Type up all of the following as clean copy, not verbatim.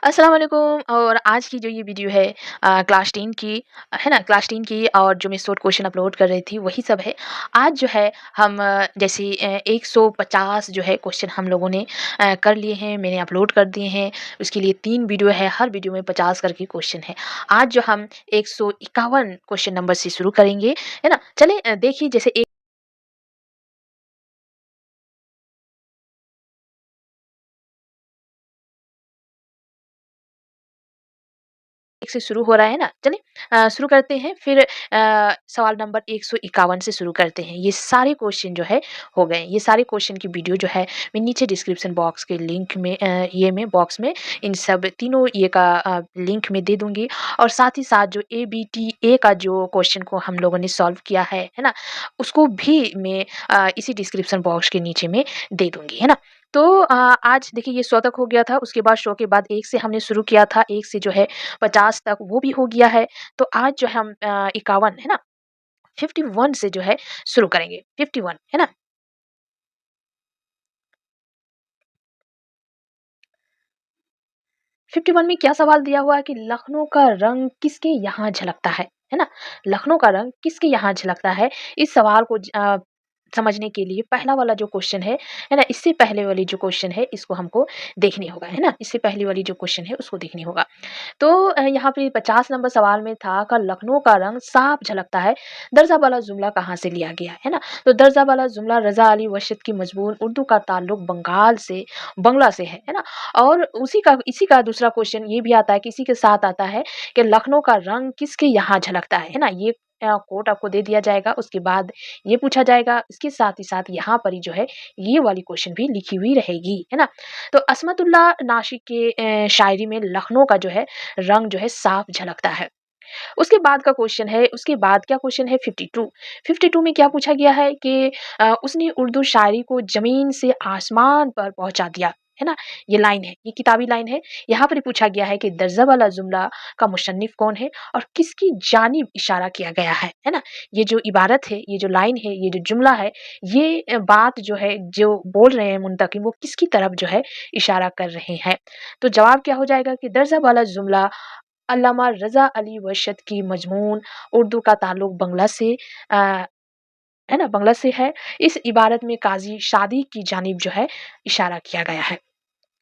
अस्सलाम वालेकुम। और आज की जो ये वीडियो है क्लास 10 की है ना, क्लास 10 की, और जो मैं शॉर्ट क्वेश्चन अपलोड कर रही थी वही सब है। आज जो है हम जैसे 150 जो है क्वेश्चन हम लोगों ने कर लिए हैं, मैंने अपलोड कर दिए हैं। उसके लिए 3 वीडियो है, हर वीडियो में 50 करके क्वेश्चन है। आज जो हम 151 क्वेश्चन नंबर से शुरू करेंगे, है ना। चलिए देखिए, जैसे एक से शुरू हो रहा है ना। चलिए शुरू करते हैं। फिर सवाल नंबर 151 से शुरू करते हैं। ये सारे क्वेश्चन जो है हो गए। ये सारे क्वेश्चन की वीडियो जो है मैं नीचे डिस्क्रिप्शन बॉक्स के लिंक में ये में बॉक्स में इन सब तीनों ये का लिंक में दे दूँगी। और साथ ही साथ जो एबीटीए का जो क्वेश्चन को हम लोगों ने सॉल्व किया है ना? उसको भी मैं इसी डिस्क्रिप्शन बॉक्स के नीचे में दे दूँगी, है ना? तो आज देखिए ये 100 तक हो गया था, उसके बाद 100 के बाद 1 से हमने शुरू किया था, 1 से जो है 50 तक वो भी हो गया है। तो आज जो है हम 51 है ना, 51 से जो है शुरू करेंगे, 51 है ना? 51 में क्या सवाल दिया हुआ है कि लखनऊ का रंग किसके यहाँ झलकता है ना? लखनऊ का रंग किसके यहाँ झलकता है? इस सवाल को समझने के लिए पहला वाला जो क्वेश्चन है ना? इससे पहले वाली जो क्वेश्चन है इसको हमको देखनी होगा, है ना? इससे पहले वाली जो क्वेश्चन है उसको देखनी होगा। तो यहाँ पे 50 नंबर सवाल में था का लखनऊ का रंग साफ झलकता है, दर्जा वाला जुमला कहाँ से लिया गया है ना? तो दर्जा वाला जुमला रज़ा अली वर्शद की मजमून उर्दू का ताल्लुक बंगाल से बंगला से है ना? और इसी का दूसरा क्वेश्चन ये भी आता है कि इसी के साथ आता है कि लखनऊ का रंग किसके यहाँ झलकता है ना? ये कोट आपको दे दिया जाएगा, उसके बाद ये पूछा जाएगा, इसके साथ ही साथ यहाँ पर ही जो है ये वाली क्वेश्चन भी लिखी हुई रहेगी, है ना? तो अस्मतुल्लाह नाशिक के शायरी में लखनऊ का जो है रंग जो है साफ झलकता है। उसके बाद का क्वेश्चन है, उसके बाद क्या क्वेश्चन है 52। 52 में क्या पूछा गया है कि उसने उर्दू शायरी को ज़मीन से आसमान पर पहुँचा दिया, है ना? ये लाइन है, ये किताबी लाइन है। यहाँ पर ही पूछा गया है कि दर्जा वाला जुमला का मुसन्निफ़ कौन है और किसकी जानिब इशारा किया गया है ना? ये जो इबारत है, ये जो लाइन है, ये जो जुमला है, ये बात जो है, जो बोल रहे हैं मुंतकिम, वो किसकी तरफ जो है इशारा कर रहे हैं। तो जवाब क्या हो जाएगा कि दर्जा वाला जुमला अल्लामा रज़ा अली वर्शद की मजमून उर्दू का ताल्लुक बंगला से अ, है ना? बंगला से है। इस इबारत में काज़ी शादी की जानिब जो है इशारा किया गया है।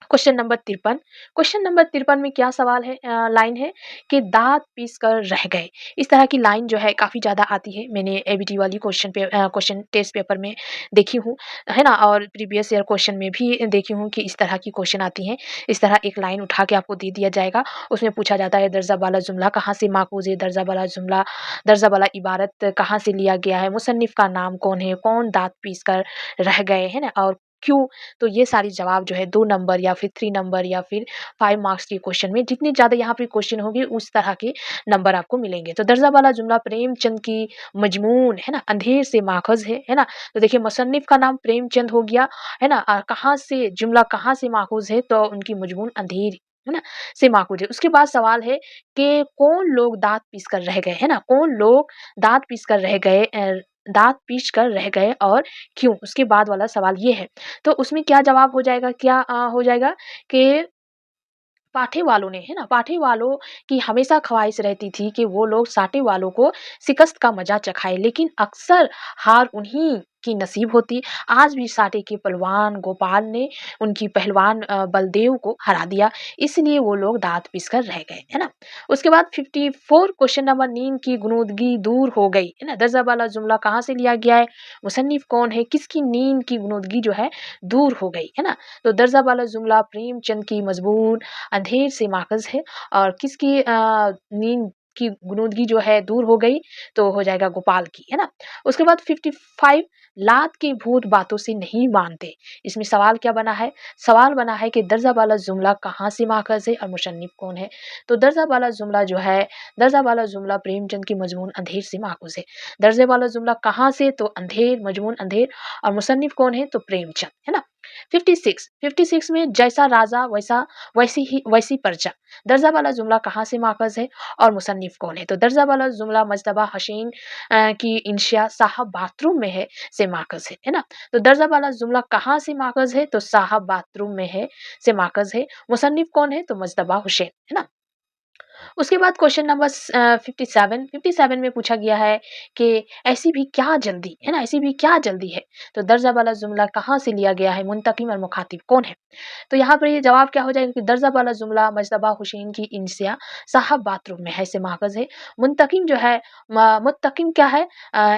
Question number 53। क्वेश्चन नंबर 53 में क्या सवाल है, लाइन है कि दाँत पीस कर रह गए। इस तरह की लाइन जो है काफ़ी ज़्यादा आती है। मैंने एबीटी वाली क्वेश्चन टेस्ट पेपर में देखी हूँ, है ना? और प्रीवियस ईयर क्वेश्चन में भी देखी हूँ कि इस तरह की क्वेश्चन आती हैं। इस तरह एक लाइन उठा के आपको दे दिया जाएगा। उसमें पूछा जाता है दर्जा वाला जुमला कहाँ से माखूज़ है? दर्जा वाला जुमला, दर्जा वाला इबारत कहाँ से लिया गया है? मुसन्निफ़ का नाम कौन है? कौन दाँत पीस कर रह गए, है ना? और क्यों? तो ये सारी जवाब जो है 2 नंबर या फिर 3 नंबर या फिर 5 मार्क्स के क्वेश्चन में जितनी ज़्यादा यहाँ पे क्वेश्चन होंगे उस तरह के नंबर आपको मिलेंगे। तो दर्जा वाला जुमला प्रेमचंद की मजमून है ना, अंधेर से माख़ज़ है ना? तो देखिए मुसन्निफ़ का नाम प्रेमचंद हो गया, है ना? कहाँ से जुमला कहाँ से माख़ूज़ है? तो उनकी मजमून अंधेर है ना? से माख़ूज़ है। उसके बाद सवाल है कि कौन लोग दाँत पीस कर रह गए, है ना? कौन लोग दाँत पीस कर रह गए दाँत पीस कर रह गए और क्यों? उसके बाद वाला सवाल ये है। तो उसमें क्या जवाब हो जाएगा, क्या हो जाएगा कि पाठे वालों ने, है ना? पाठे वालों की हमेशा ख़्वाहिश रहती थी कि वो लोग साटे वालों को शिकस्त का मज़ा चखाएँ, लेकिन अक्सर हार उन्हीं की नसीब होती। आज भी साटे के पहलवान गोपाल ने उनकी पहलवान बलदेव को हरा दिया, इसलिए वो लोग दाँत पीस कर रह गए, है ना? उसके बाद 54 क्वेश्चन नंबर नींद की गुनूदगी दूर हो गई, है ना? दर्जा वाला जुमला कहाँ से लिया गया है? मुसन्निफ़ कौन है? किसकी नींद की गुनूदगी जो है दूर हो गई, है ना? तो दर्जा वाला जुमला प्रेमचंद की मज़बूर अंधेर से माख़ज़ है। और किसकी नींद की गुनूदगी जो है दूर हो गई, तो हो जाएगा गोपाल की, है ना? उसके बाद 55 लात के भूत बातों से नहीं मानते। इसमें सवाल क्या बना है? सवाल बना है कि दर्जा वाला जुमला कहाँ से माख़ज़ है और मुसन्निफ़ कौन है? तो दर्जा वाला जुमला जो है, दर्जा वाला जुमला प्रेमचंद की मजमून अंधेर से माख़ूज़ है। दर्जे वाला जुमला कहाँ से? तो अंधेर, मजमून अंधेर, और मुसन्निफ़ कौन है? तो प्रेमचंद, है ना? 56 में जैसा राजा वैसी प्रजा। दर्जा वाला जुमला कहाँ से माख़ज़ है और मुसन्निफ़ कौन है? तो दर्जा वाला जुमला मज्तबा हसीन की इंशिया साहब बाथरूम में है से माख़ज़ है ना? तो दर्जा वाला जुमला कहाँ से माख़ज़ है? तो साहब बाथरूम में है से माख़ज़ है। मुसन्निफ़ कौन है? तो मुज्तबा हुसैन, है ना? उसके बाद क्वेश्चन नंबर 57 में पूछा गया है कि ऐसी भी क्या जल्दी, है ना? ऐसी भी क्या जल्दी है? तो दर्जा वाला जुमला कहाँ से लिया गया है? मुंतकिम और मुखातिब कौन है? तो यहाँ पर ये जवाब क्या हो जाएगा कि दर्जा वाला जुमला मुज्तबा हुसैन की इंसिया साहब बाथरूम में है से माख़ज़ है। मुंतकिम जो है मुत्तकिम क्या है?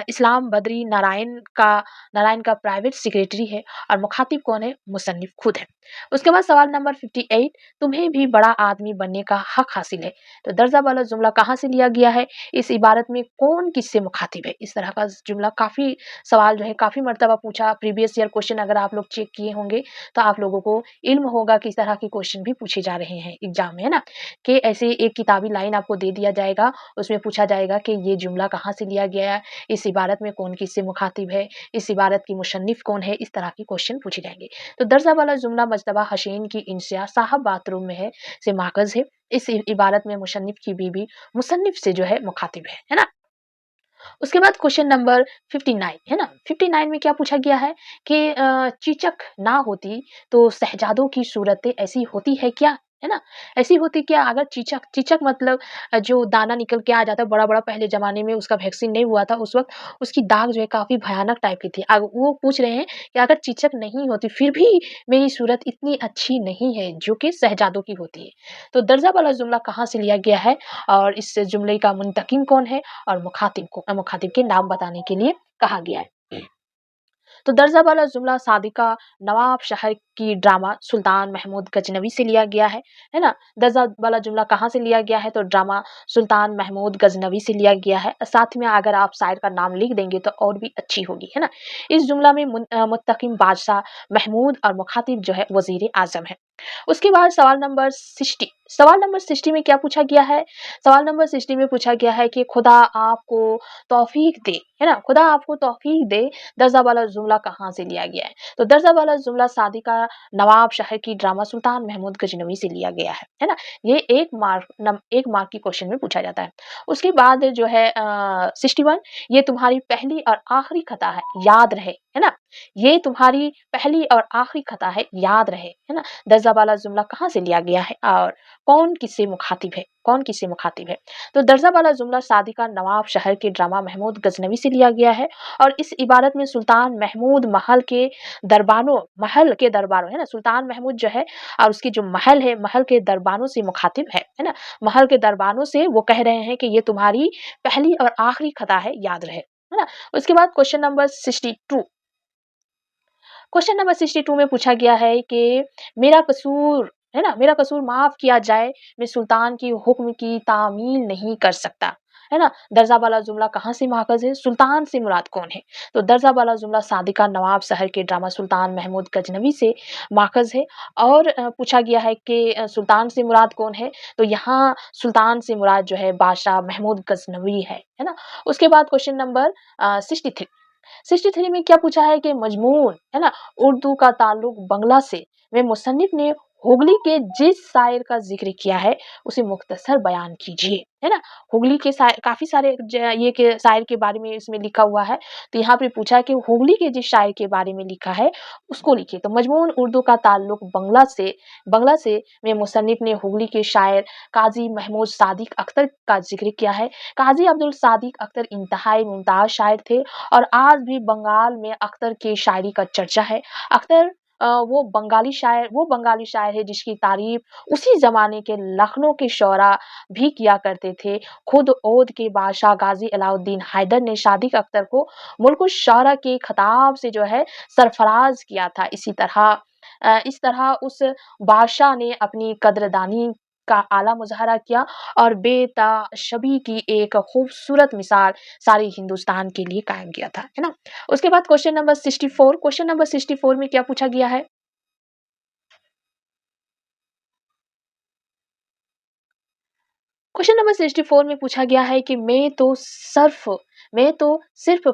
इस्लाम बद्री नारायण का प्राइवेट सेक्रेटरी है और मुखातिब कौन है? मुसन्निफ़ खुद है। उसके बाद सवाल नंबर 58, तुम्हें भी बड़ा आदमी बनने का हक हासिल है। तो दर्जा वाला जुमला कहाँ से लिया गया है? इस इबारत में कौन किससे मुखातिब है? इस तरह का जुमला काफ़ी सवाल जो है काफ़ी मर्तबा पूछा, प्रीवियस ईयर क्वेश्चन अगर आप लोग चेक किए होंगे, तो आप लोगों को इल्म होगा कि इस तरह के क्वेश्चन भी पूछे जा रहे हैं एग्ज़ाम में, है ना? कि ऐसे एक किताबी लाइन आपको दे दिया जाएगा, उसमें पूछा जाएगा कि ये जुमला कहाँ से लिया गया है? इस इबारत में कौन किससे मुखातिब है? इस इबारत की मुसन्निफ़ कौन है? इस तरह के क्वेश्चन पूछे जाएंगे। तो दर्जा वाला जुमला मुज्तबा हुसैन की इंसिया साहब बाथरूम में है से माख़ज़ है। इस इबारत में मुसन्निफ़ की बीवी मुसन्निफ़ से जो है मुखातिब है ना? उसके बाद क्वेश्चन नंबर 59 है ना? 59 में क्या पूछा गया है कि चीचक ना होती तो शहज़ादों की सूरतें ऐसी होती है क्या? है ना? ऐसी होती क्या अगर चीचक चीचक मतलब जो दाना निकल के आ जाता है बड़ा-बड़ा पहले ज़माने में उसका वैक्सीन नहीं हुआ था उस वक़्त उसकी दाग जो है काफ़ी भयानक टाइप की थी। अब वो पूछ रहे हैं कि अगर चीचक नहीं होती फिर भी मेरी सूरत इतनी अच्छी नहीं है जो कि शहज़ादों की होती है। तो दर्जा वाला जुमला कहाँ से लिया गया है और इस जुमले का मुंतकिम कौन है? और मुखातिब के नाम बताने के लिए कहा गया है। तो दर्जा वाला जुमला सादिका नवाब शहर की ड्रामा सुल्तान महमूद गजनवी से लिया गया है ना? दर्जा वाला जुमला कहाँ से लिया गया है? तो ड्रामा सुल्तान महमूद गजनवी से लिया गया है। साथ में अगर आप शायर का नाम लिख देंगे तो और भी अच्छी होगी, है ना? इस जुमला में मुत्तकिम बादशाह महमूद और मुखातिब जो है वज़ीर आज़म है। उसके बाद सवाल नंबर 60 में क्या पूछा गया है? सवाल नंबर 60 में पूछा गया है कि खुदा आपको तौफ़ीक दे, है ना? खुदा आपको तौफ़ीक दे, दर्जा वाला जुमला कहाँ से लिया गया है? तो दर्जा वाला जुमला सादिका नवाब शहर की ड्रामा सुल्तान महमूद गजनवी से लिया गया है ना? ये 1 मार्क की क्वेश्चन में पूछा जाता है। उसके बाद जो है 61 ये तुम्हारी पहली और आखिरी खता है, याद रहे, है ना? ये तुम्हारी पहली और आखिरी खता है, याद रहे, है ना? दर्जा वाला जुमला कहाँ से लिया गया है और कौन किससे मुखातिब है? कौन किससे मुखातिब है? तो दर्जा वाला जुमला सादिका नवाब शहर के ड्रामा महमूद गजनवी से लिया गया है और इस इबारत में सुल्तान महमूद महल के दरबारों है ना? सुल्तान महमूद जो है और उसकी जो महल है, महल के दरबारों से मुखातिब है ना? महल के दरबारों से वो कह रहे हैं कि ये तुम्हारी पहली और आखिरी खता है, याद रहे, है ना? उसके बाद क्वेश्चन नंबर 62 में पूछा गया है कि मेरा कसूर है ना मेरा कसूर माफ किया जाए मैं सुल्तान की हुक्म की तामील नहीं कर सकता है ना दर्जा वाला जुमला कहाँ से माखज है सुल्तान से मुराद कौन है तो दर्जा वाला जुमला सादिका नवाब शहर के ड्रामा सुल्तान महमूद गजनवी से माखज है और पूछा गया है कि सुल्तान से मुराद कौन है तो यहाँ सुल्तान से मुराद जो है बादशाह महमूद गजनवी है ना उसके बाद क्वेश्चन नंबर 63 में क्या पूछा है कि मजमून है ना उर्दू का ताल्लुक बंगला से वे मुसन्निफ ने हुगली के जिस शायर का जिक्र किया है उसे मुख्तसर बयान कीजिए है ना हुगली के काफी सारे ये के शायर के बारे में इसमें लिखा हुआ है तो यहाँ पे पूछा है कि हुगली के जिस शायर के बारे में लिखा है उसको लिखिए तो मजमून उर्दू का ताल्लुक बंगला से वे मुसन्निफ ने हुगली के शायर काजी महमूद सादिक अख्तर का जिक्र किया है काजी अब्दुल सादिक अख्तर इंतहाई मुमताज शायर थे और आज भी बंगाल में अख्तर की शायरी का चर्चा है अख्तर वो बंगाली शायर है जिसकी तारीफ उसी जमाने के लखनऊ के शोरा भी किया करते थे खुद ओद के बादशाह गाजी अलाउद्दीन हैदर ने सादिक अख्तर को मुल्क शोरा के खिताब से जो है सरफराज किया था इस तरह उस बादशाह ने अपनी कद्रदानी का आला मुजाहरा किया और बेताशबी की एक खूबसूरत मिसाल सारे हिंदुस्तान के लिए कायम किया था है ना उसके बाद क्वेश्चन नंबर 64 में क्या पूछा गया है क्वेश्चन नंबर 64 में पूछा गया है कि मैं तो सिर्फ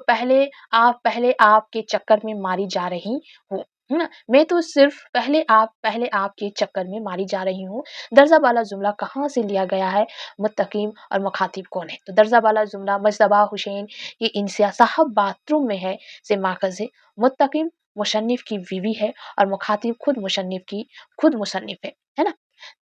पहले आपके चक्कर में मारी जा रही हूँ है ना? मैं तो सिर्फ़ पहले आप के चक्कर में मारी जा रही हूँ। दर्जा वाला जुमला कहाँ से लिया गया है? मुत्तकीम और मुखातिब कौन है? तो दर्जा वाला जुमला मजतबा हुसैन ये इंसिया साहब बाथरूम में है से माख़ज़ है। मुत्तकीम मुशन्निफ़ की बीवी है और मुखातिब खुद मुसन्निफ़ है ना?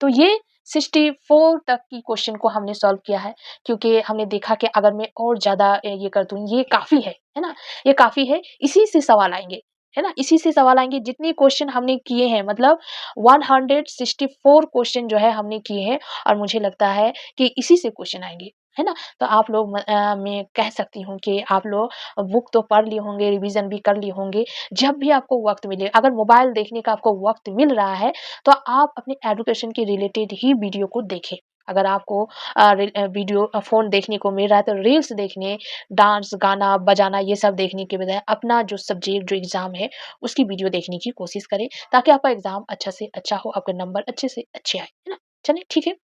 तो ये 64 तक की क्वेश्चन को हमने सॉल्व किया है, क्योंकि हमने देखा कि अगर मैं और ज़्यादा ये कर दूँ, ये काफ़ी है ना? ये काफ़ी है, इसी से सवाल आएँगे, है ना? इसी से सवाल आएँगे, जितने क्वेश्चन हमने किए हैं, मतलब 164 क्वेश्चन जो है हमने किए हैं, और मुझे लगता है कि इसी से क्वेश्चन आएँगे, है ना? तो आप लोग मैं कह सकती हूँ कि आप लोग बुक तो पढ़ लिए होंगे, रिवीज़न भी कर लिए होंगे। जब भी आपको वक़्त मिले, अगर मोबाइल देखने का आपको वक़्त मिल रहा है, तो आप अपने एजुकेशन के रिलेटेड ही वीडियो को देखें। अगर आपको वीडियो फ़ोन देखने को मिल रहा है, तो रील्स देखने, डांस, गाना, बजाना ये सब देखने के बजाय अपना जो सब्जेक्ट, जो एग्ज़ाम है, उसकी वीडियो देखने की कोशिश करें, ताकि आपका एग्ज़ाम अच्छा से अच्छा हो, आपके नंबर अच्छे से अच्छे आएँ, है ना? चलिए ठीक है।